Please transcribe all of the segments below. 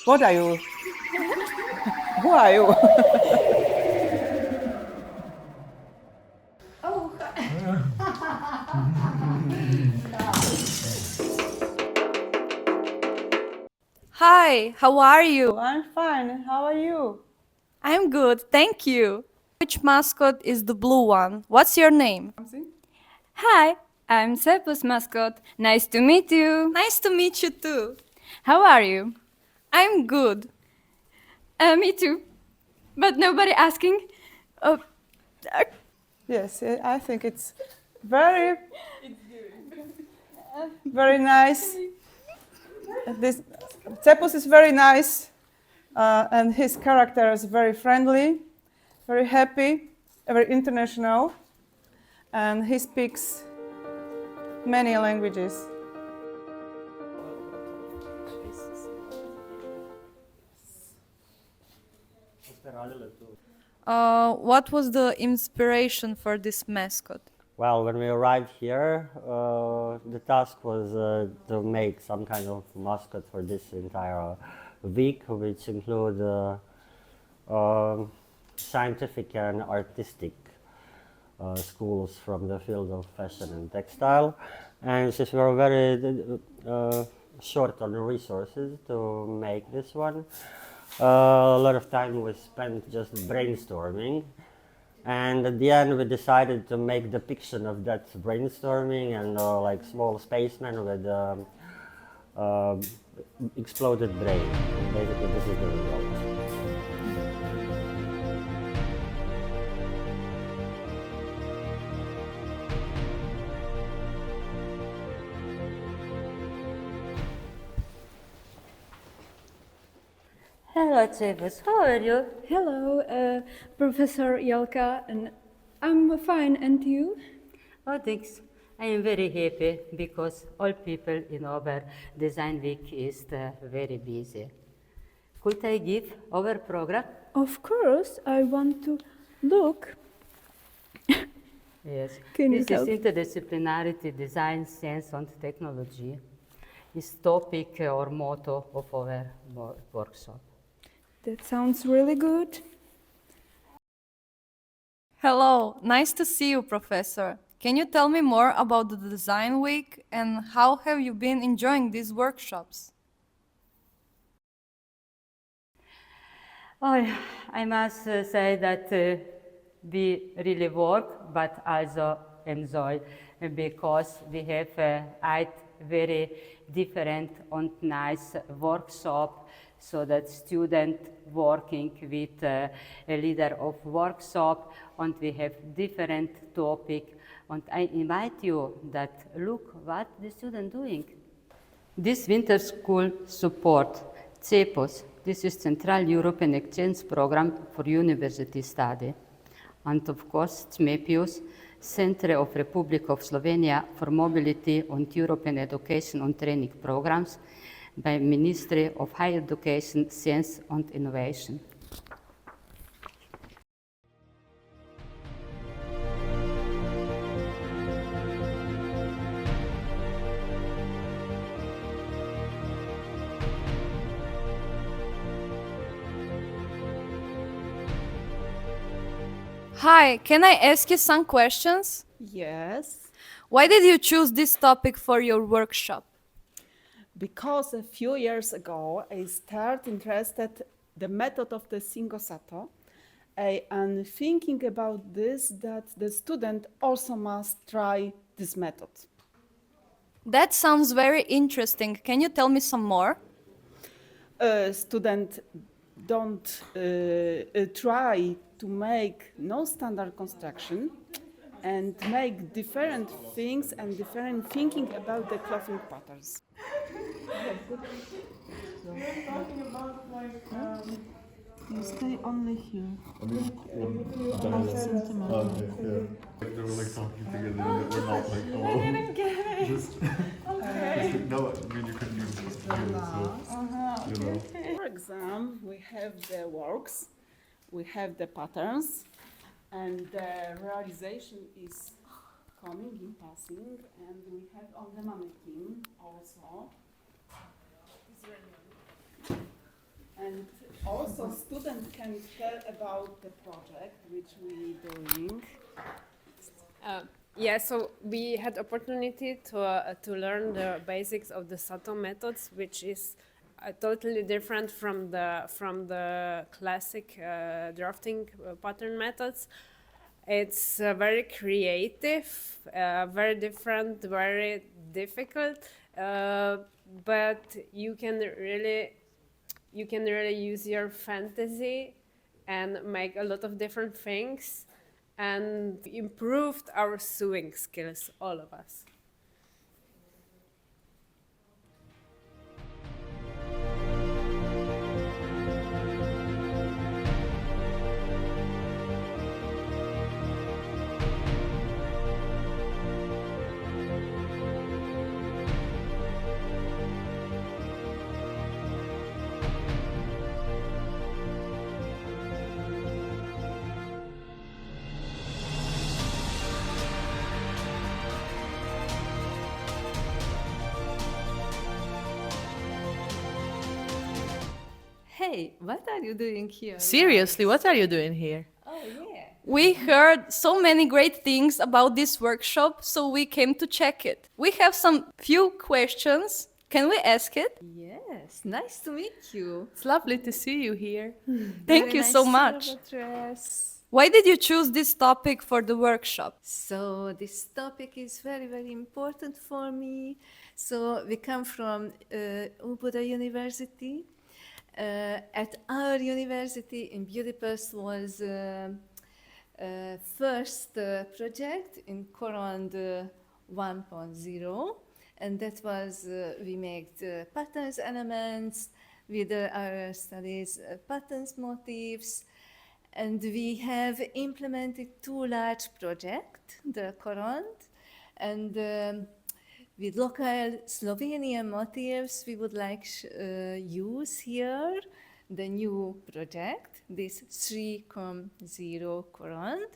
What are you? Who are you? Oh. Hi, how are you? I'm fine. How are you? I'm good, thank you. Which mascot is the blue one? What's your name? Hi, I'm CEEPUS mascot. Nice to meet you. Nice to meet you too. How are you? I'm good. Me too. But nobody asking. Yes, I think it's very nice. This CEEPUS is very nice, and his character is very friendly, very happy, very international, and he speaks many languages. What was the inspiration for this mascot? Well, when we arrived here, the task was to make some kind of mascot for this entire week, which include scientific and artistic schools from the field of fashion and textile. And since we were very short on resources to make this one, a lot of time was spent just brainstorming. And at the end, we decided to make depiction of that brainstorming and like small spacemen with exploded brain. Basically, this is the result. Hello, CEEPUS. How are you? Hello, Professor Jelka, and I'm fine. And you? Oh, thanks. I am very happy because all people in our design week is very busy. Could I give our program? Of course, I want to look. Yes. Can you This is help? interdisciplinarity, design, science, and technology. Is topic or motto of our workshop. That sounds really good. Hello, nice to see you, Professor. Can you tell me more about the Design Week and how have you been enjoying these workshops? Oh, I must say that we really work, but also enjoy because we have eight very different and nice workshop, so that student working with a leader of workshop, and we have different topic. And I invite you that look what the student doing. This winter school support CEEPUS. This is Central European Exchange Program for University Study. And of course, CEEPUS, Center of Republic of Slovenia for Mobility and European Education and Training Programs by Ministry of Higher Education, Science and Innovation. Hi, can I ask you some questions? Yes, Why did you choose this topic for your workshop? because a few years ago I started interested the method of the Singosato. I am thinking about this that the student also must try this method. That sounds very interesting. Can you tell me some more? Student don't try to make no standard construction and make different things and different thinking about the clothing patterns. You stay only here. They were like talking together and we're not like, oh. I didn't get it. Just no, I mean you couldn't use it here, so you know. For exam, we have the works, we have the patterns, and the realization is coming in passing, and we have on the mannequin also. Also, students can tell about the project which we doing. Yeah, so we had opportunity to learn the basics of the Sato methods, which is totally different from the classic drafting pattern methods. It's very creative, very different, very difficult, but you can really use your fantasy and make a lot of different things, and improved our sewing skills, all of us. Hey, what are you doing here? Seriously, what are you doing here? Oh, yeah. We heard so many great things about this workshop, so we came to check it. We have some few questions. Can we ask it? Yes, nice to meet you. It's lovely to see you here. Thank Very you nice so much. silver dress. Why did you choose this topic for the workshop? So this topic is very, very important for me. So we come from Ubud University. At our university in Budapest was first project in Corond 1.0, and that was we made patterns elements with our studies patterns motifs, and we have implemented two large projects, the Corond and with local Slovenian motifs. We would like use here the new project, this 3.0 Corond.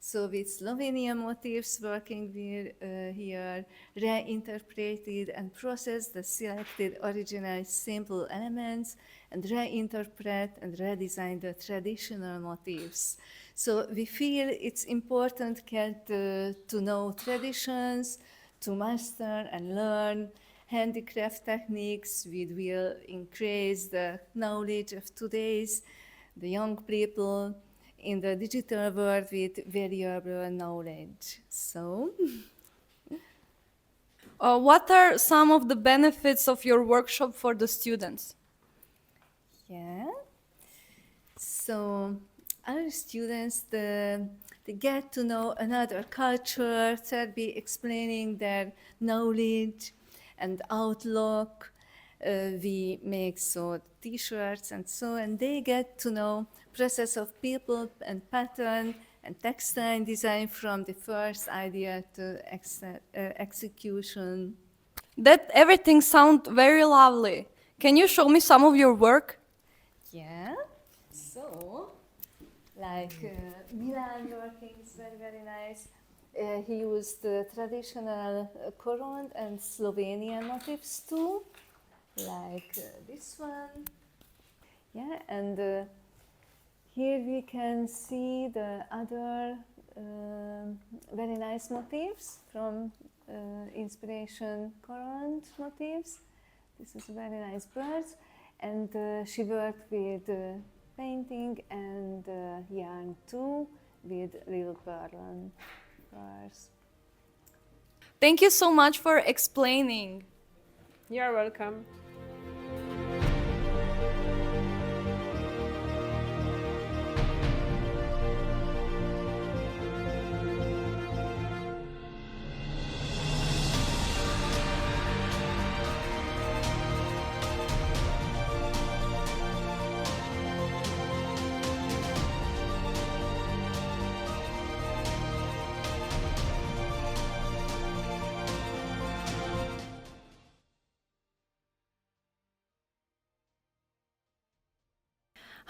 So with Slovenian motifs working with here, reinterpreted and processed the selected original simple elements and reinterpret and redesign the traditional motifs. So we feel it's important to know traditions, to master and learn handicraft techniques, which will increase the knowledge of today's the young people in the digital world with variable knowledge. So, What are some of the benefits of your workshop for the students? yeah. So our students, they get to know another culture, they'll be explaining their knowledge and outlook. We make so t-shirts and so, and they get to know process of people and pattern and textile design from the first idea to execution. That everything sounds very lovely. Can you show me some of your work? Yeah. So, like Milan working is very, very nice. He used the traditional Corond and Slovenian motifs too, like this one. Yeah, and here we can see the other very nice motifs from inspiration Corond motifs. This is very nice birds, and she worked with painting and yarn too, with little garland birds. Thank you so much for explaining. You're welcome.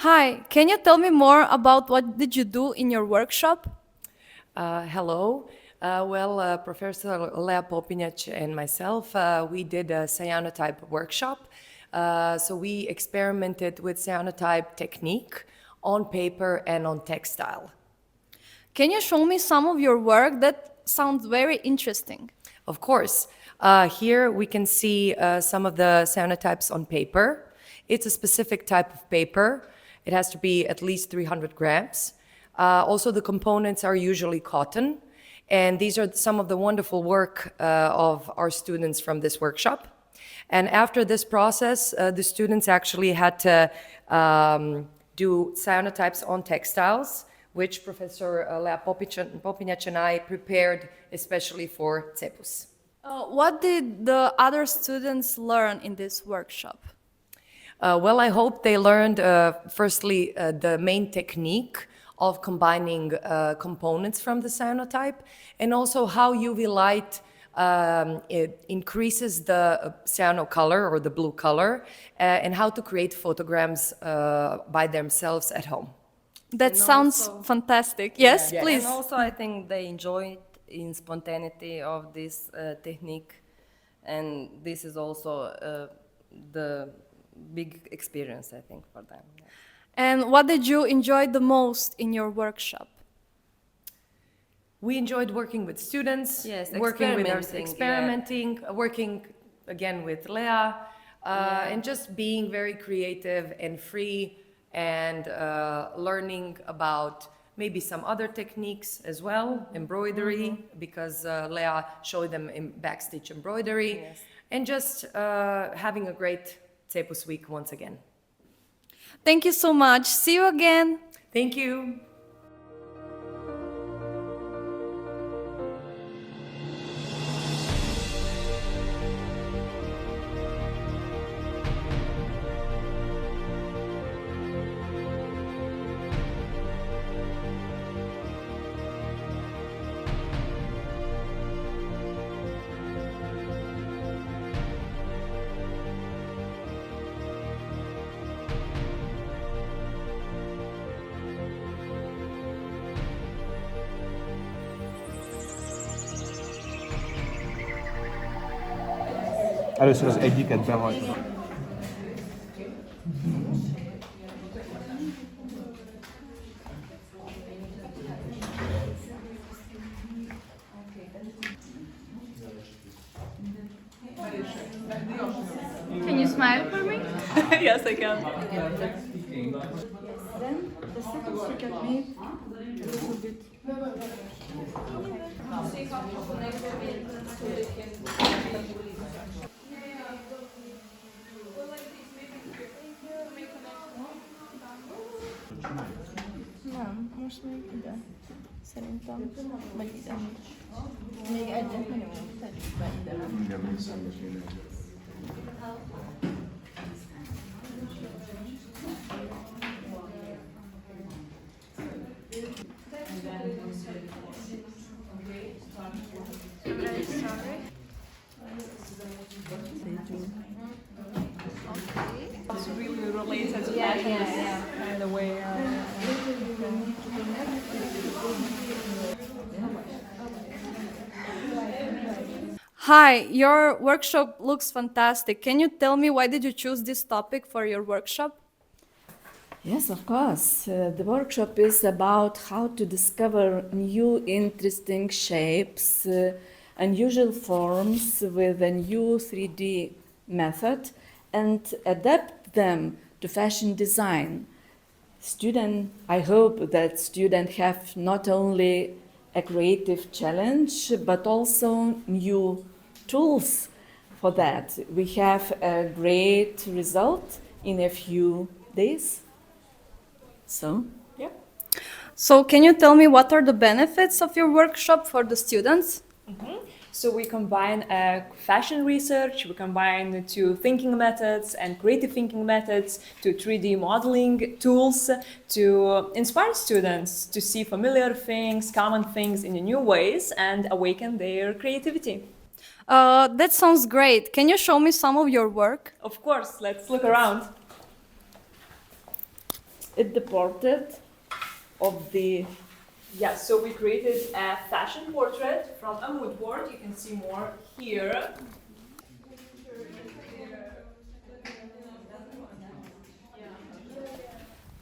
Hi, can you tell me more about what did you do in your workshop? Hello. Professor Lea Popinac and myself, we did a cyanotype workshop So we experimented with cyanotype technique on paper and on textile. Can you show me some of your work? That sounds very interesting. Of course. Here we can see some of the cyanotypes on paper. It's a specific type of paper. It has to be at least 300 grams. Also, the components are usually cotton. And these are some of the wonderful work of our students from this workshop. And after this process, the students actually had to do cyanotypes on textiles, which Professor Lea Popinac and I prepared especially for CEEPUS. What did the other students learn in this workshop? Well, I hope they learned, firstly, the main technique of combining components from the cyanotype, and also how UV light it increases the cyano color or the blue color, and how to create photograms by themselves at home. That And sounds also- fantastic. Yes, Yes. please. And also, I think they enjoyed in spontaneity of this technique, and this is also the big experience, I think, for them. And what did you enjoy the most in your workshop? We enjoyed working with students, Yes, working with them, experimenting, working again with Lea, and just being very creative and free, and learning about maybe some other techniques as well, embroidery, because Lea showed them in backstitch embroidery, and just having a great CEEPUS week once again. Thank you so much. See you again. Thank you. Először az egyiket behajtom. Can you smile for me? Yes, I can. Then the second second made a little bit. Nem, most még ide. Szerintem. Vagy ide. Még egyet minimum, tegyük be ide. Igen, még szembesülni. It's really related to fashion and the way. Hi, your workshop looks fantastic. Can you tell me why did you choose this topic for your workshop? Yes, of course. The workshop is about how to discover new interesting shapes, unusual forms with a new 3D method and adapt them to fashion design. I hope that students have not only a creative challenge, but also new tools for that. We have a great result in a few days. So, yeah. So can you tell me what are the benefits of your workshop for the students? So we combine fashion research, we combine to thinking methods and creative thinking methods, to 3D modeling tools, to inspire students to see familiar things, common things in new ways and awaken their creativity. That sounds great. Can you show me some of your work? Of course, let's look around. It's the portrait of the... Yeah, so we created a fashion portrait from a mood board. You can see more here.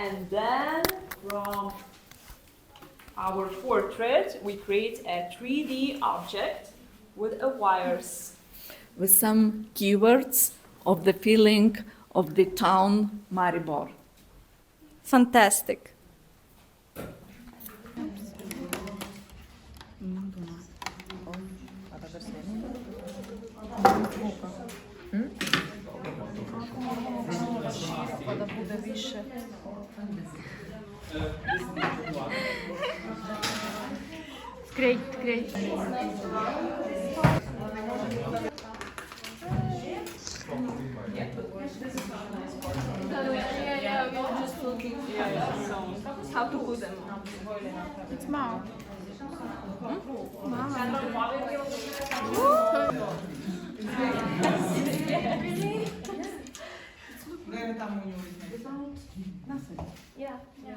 And then from our portrait, we create a 3D object with wires. With some keywords of the feeling of the town Maribor. Fantastic. Great, great. Yeah, we were just looking how to put them on. It's mom. Yeah, yeah.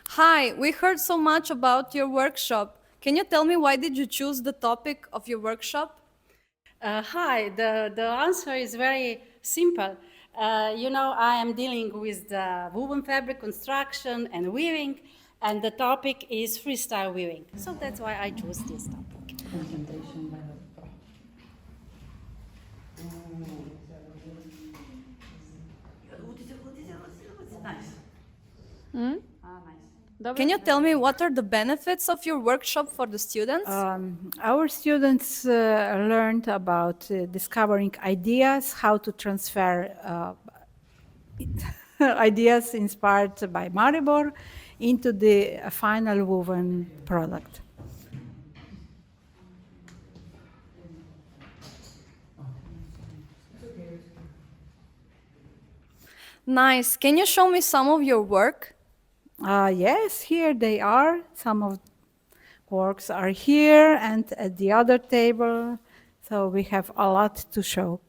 Hi, we heard so much about your workshop. Can you tell me why did you choose the topic of your workshop? Hi, the answer is very simple. You know, I am dealing with the woven fabric construction and weaving, and the topic is freestyle weaving. So that's why I chose this topic. Presentation by the prof. Nice. Can you tell me what are the benefits of your workshop for the students? Our students learned about discovering ideas, how to transfer ideas inspired by Maribor into the final woven product. Nice. Can you show me some of your work? Yes, here they are. Some of works are here and at the other table. So we have a lot to show.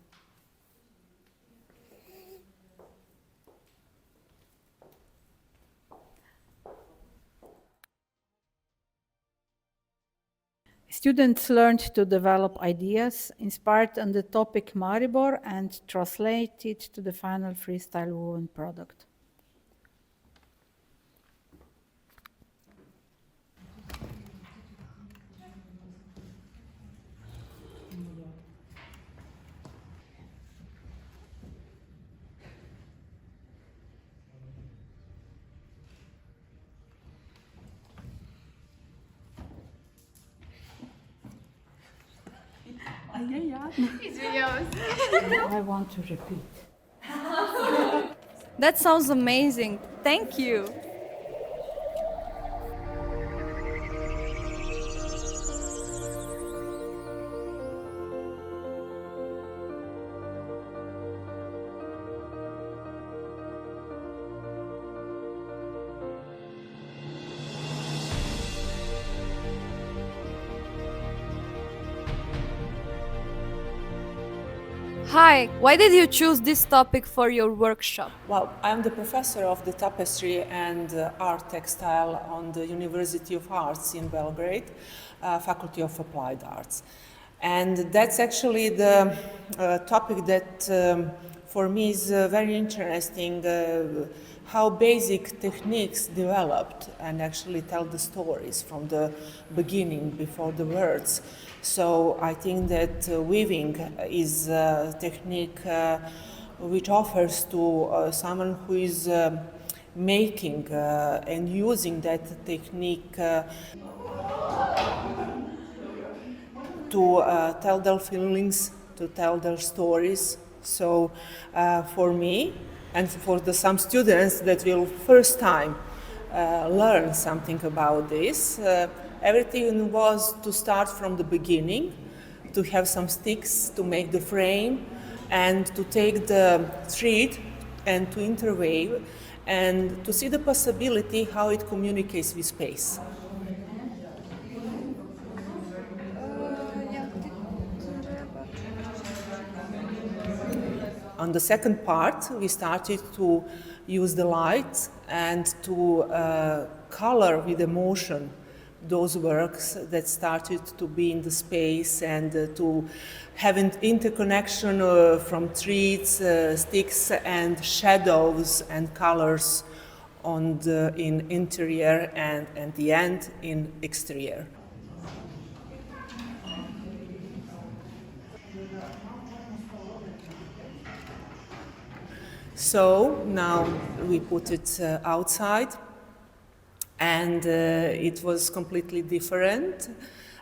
Students learned to develop ideas inspired on the topic Maribor and translate it to the final freestyle woven product. I want to repeat. That sounds amazing. Thank you. Hi, why did you choose this topic for your workshop? Well, I'm the professor of the tapestry and art textile on the University of Arts in Belgrade, Faculty of Applied Arts. And that's actually the topic that for me is very interesting, how basic techniques developed and actually tell the stories from the beginning before the words. So I think that weaving is a technique which offers to someone who is making and using that technique to tell their feelings, to tell their stories, So for me and for some students that will first time learn something about this, everything was to start from the beginning, to have some sticks to make the frame and to take the thread and to interweave and to see the possibility how it communicates with space. On the second part, we started to use the light and to color with emotion those works that started to be in the space and to have an interconnection from threads, sticks and shadows and colors in interior and at the end in exterior. So now we put it outside, and it was completely different.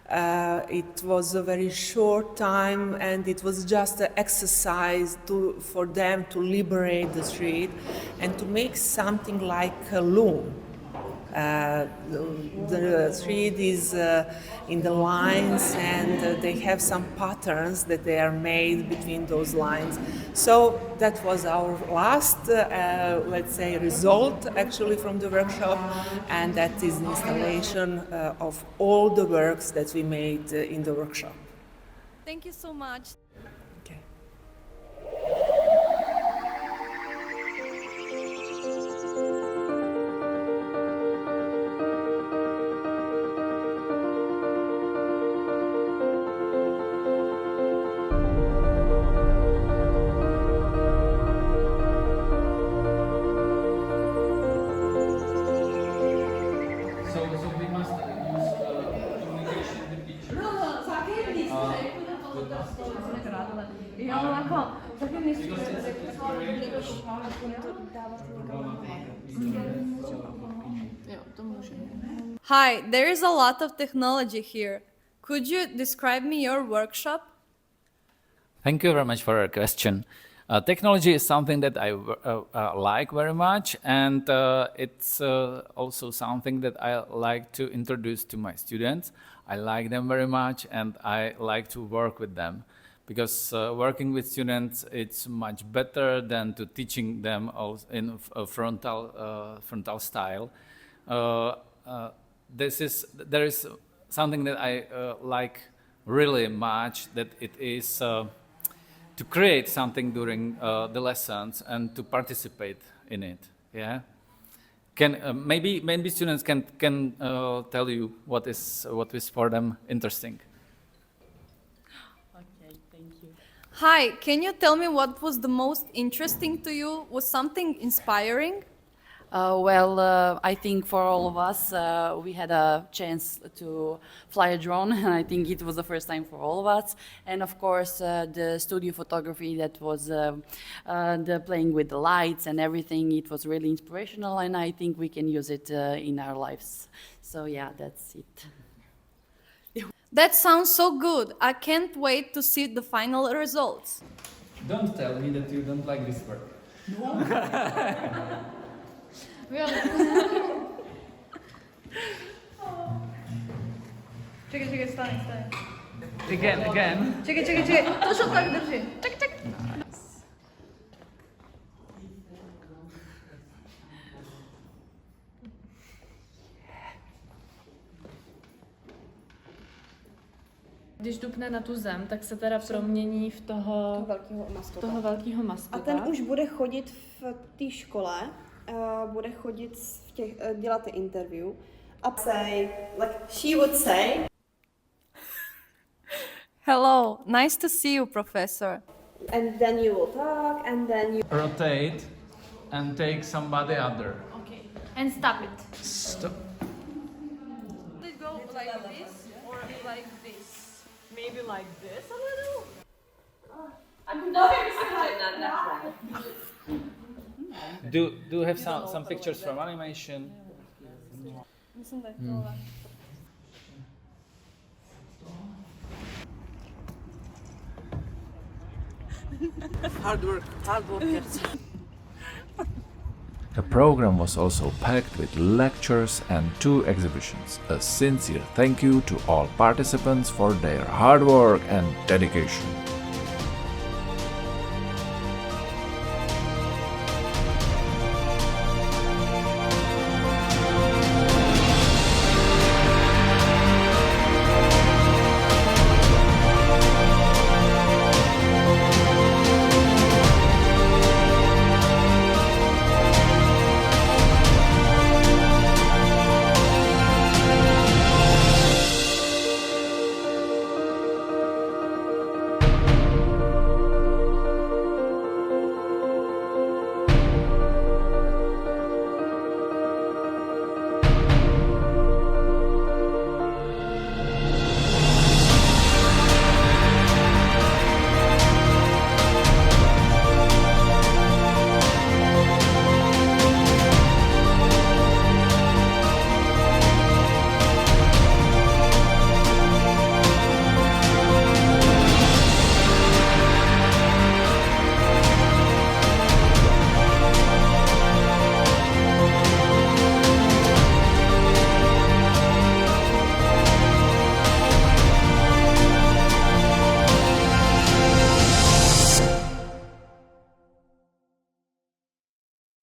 It was a very short time, and it was just an exercise for them to liberate the thread and to make something like a loom. The thread is in the lines, and they have some patterns that they are made between those lines. So that was our last, let's say, result actually from the workshop, and that is the installation of all the works that we made in the workshop. Thank you so much. Okay. Hi, there is a lot of technology here. Could you describe me your workshop? Thank you very much for your question. Technology is something that I like very much, and it's also something that I like to introduce to my students. I like them very much, and I like to work with them, because working with students, it's much better than to teaching them in a frontal style. There is something that I like really much, that it is to create something during the lessons and to participate in it. Yeah, maybe students can tell you what is for them interesting. Okay, thank you. Hi, can you tell me what was the most interesting to you? Was something inspiring? I think for all of us, we had a chance to fly a drone, and I think it was the first time for all of us. And of course, the studio photography, that was the playing with the lights and everything, it was really inspirational, and I think we can use it in our lives. So yeah, that's it. That sounds so good. I can't wait to see the final results. Don't tell me that you don't like this work. Čekaj, stani. Again. Čekaj, točno tak drži. Ček. Když dupne na tu zem, tak se teda promění v toho velkého maskota. A ten už bude chodit v té škole, bude chodit dělat interview. A say, like she would say, Hello, nice to see you, Professor. And then you will talk, and then you Rotate and take somebody other. Okay. And stop it. Stop. Does it go like this or like this? Maybe like this a little? I'm Do you have some pictures from animation? Myslím, že tohle. Hard workers. The program was also packed with lectures and 2 exhibitions. A sincere thank you to all participants for their hard work and dedication.